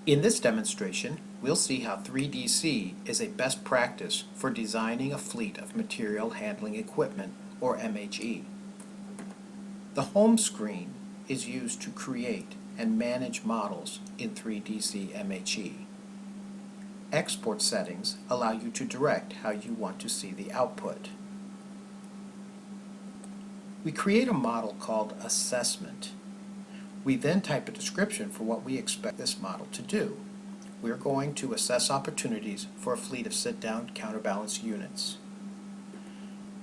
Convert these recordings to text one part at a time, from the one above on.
In this demonstration, we'll see how 3DC is a best practice for designing a fleet of material handling equipment, or MHE. The home screen is used to create and manage models in 3DC MHE. Export settings allow you to direct how you want to see the output. We create a model called assessment. We then type a description for what we expect this model to do. We're going to assess opportunities for a fleet of sit-down counterbalance units.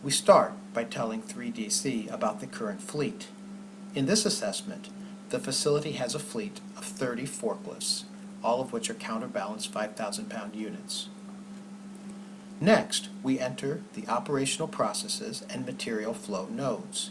We start by telling 3DC about the current fleet. In this assessment, the facility has a fleet of 30 forklifts, all of which are counterbalance 5,000-pound units. Next, we enter the operational processes and material flow nodes.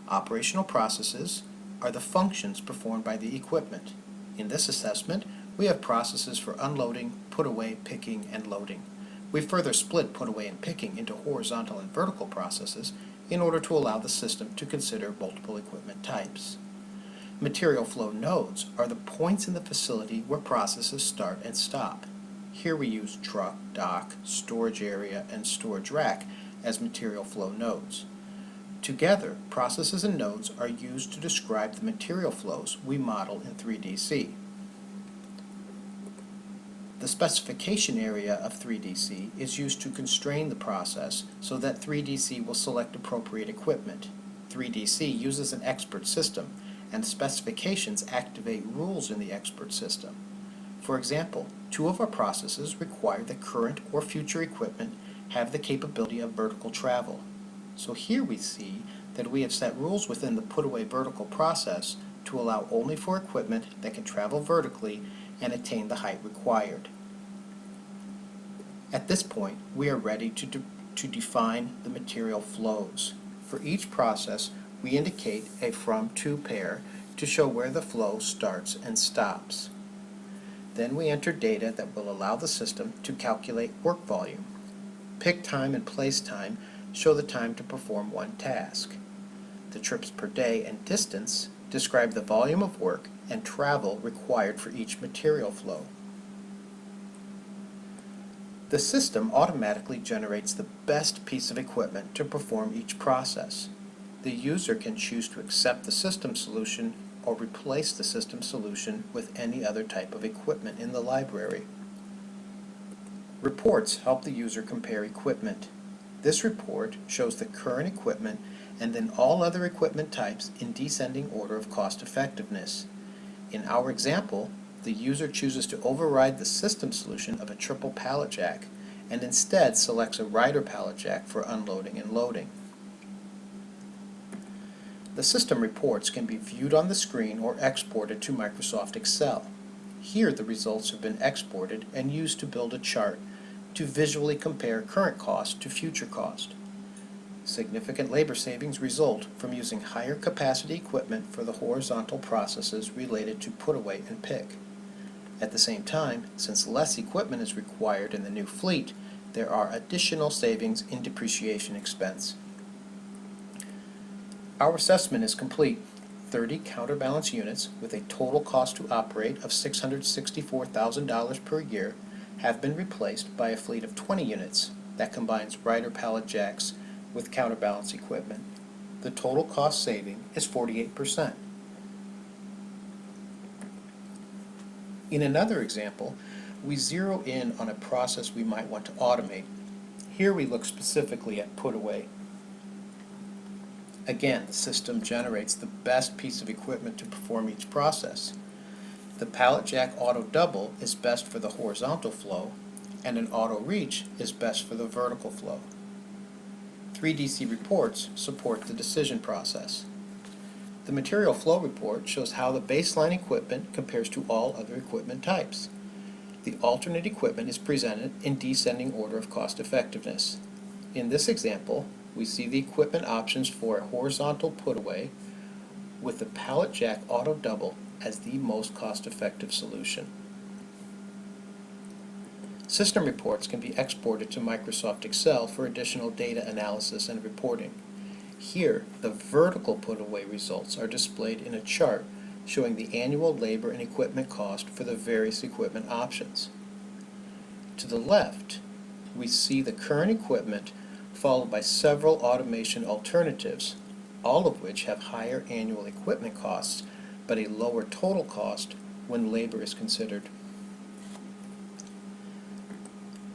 Operational processes are the functions performed by the equipment. In this assessment, we have processes for unloading, put away, picking, and loading. We further split put away and picking into horizontal and vertical processes in order to allow the system to consider multiple equipment types. Material flow nodes are the points in the facility where processes start and stop. Here we use truck, dock, storage area, and storage rack as material flow nodes. Together, processes and nodes are used to describe the material flows we model in 3DC. The specification area of 3DC is used to constrain the process so that 3DC will select appropriate equipment. 3DC uses an expert system, and specifications activate rules in the expert system. For example, two of our processes require that current or future equipment have the capability of vertical travel. So here we see that we have set rules within the put-away vertical process to allow only for equipment that can travel vertically and attain the height required. At this point, we are ready to define the material flows. For each process, we indicate a from-to pair to show where the flow starts and stops. Then we enter data that will allow the system to calculate work volume. Pick time and place time show the time to perform one task. The trips per day and distance describe the volume of work and travel required for each material flow. The system automatically generates the best piece of equipment to perform each process. The user can choose to accept the system solution or replace the system solution with any other type of equipment in the library. Reports help the user compare equipment. This report shows the current equipment and then all other equipment types in descending order of cost effectiveness. In our example, the user chooses to override the system solution of a triple pallet jack and instead selects a rider pallet jack for unloading and loading. The system reports can be viewed on the screen or exported to Microsoft Excel. Here the results have been exported and used to build a chart to visually compare current cost to future cost. Significant labor savings result from using higher capacity equipment for the horizontal processes related to put away and pick. At the same time, since less equipment is required in the new fleet, there are additional savings in depreciation expense. Our assessment is complete. 30 counterbalance units with a total cost to operate of $664,000 per year have been replaced by a fleet of 20 units that combines rider pallet jacks with counterbalance equipment. The total cost saving is 48%. In another example, we zero in on a process we might want to automate. Here we look specifically at put away. Again, the system generates the best piece of equipment to perform each process. The pallet jack auto double is best for the horizontal flow, and an auto reach is best for the vertical flow. 3DC reports support the decision process. The material flow report shows how the baseline equipment compares to all other equipment types. The alternate equipment is presented in descending order of cost effectiveness. In this example, we see the equipment options for a horizontal put-away with the pallet jack auto double as the most cost-effective solution. System reports can be exported to Microsoft Excel for additional data analysis and reporting. Here, the vertical put-away results are displayed in a chart showing the annual labor and equipment cost for the various equipment options. To the left, we see the current equipment followed by several automation alternatives, all of which have higher annual equipment costs but a lower total cost when labor is considered.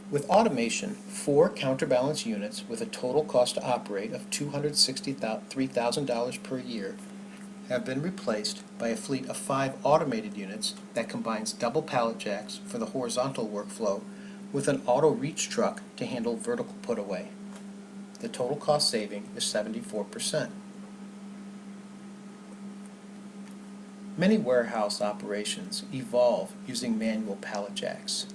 With automation, 4 counterbalance units with a total cost to operate of $263,000 per year have been replaced by a fleet of 5 automated units that combines double pallet jacks for the horizontal workflow with an auto reach truck to handle vertical put away. The total cost saving is 74%. Many warehouse operations evolve using manual pallet jacks.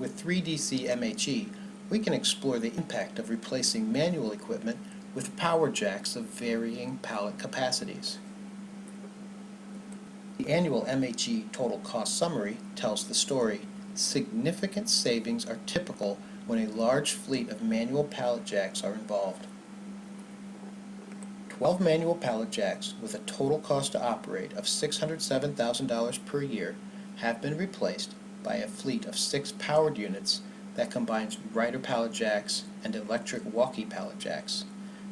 With 3DC MHE, we can explore the impact of replacing manual equipment with power jacks of varying pallet capacities. The annual MHE total cost summary tells the story. Significant savings are typical when a large fleet of manual pallet jacks are involved. 12 manual pallet jacks with a total cost to operate of $607,000 per year have been replaced by a fleet of 6 powered units that combines rider pallet jacks and electric walkie pallet jacks.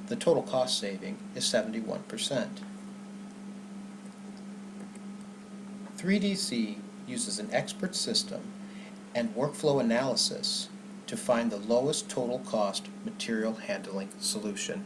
The total cost saving is 71%. 3DC uses an expert system and workflow analysis to find the lowest total cost material handling solution.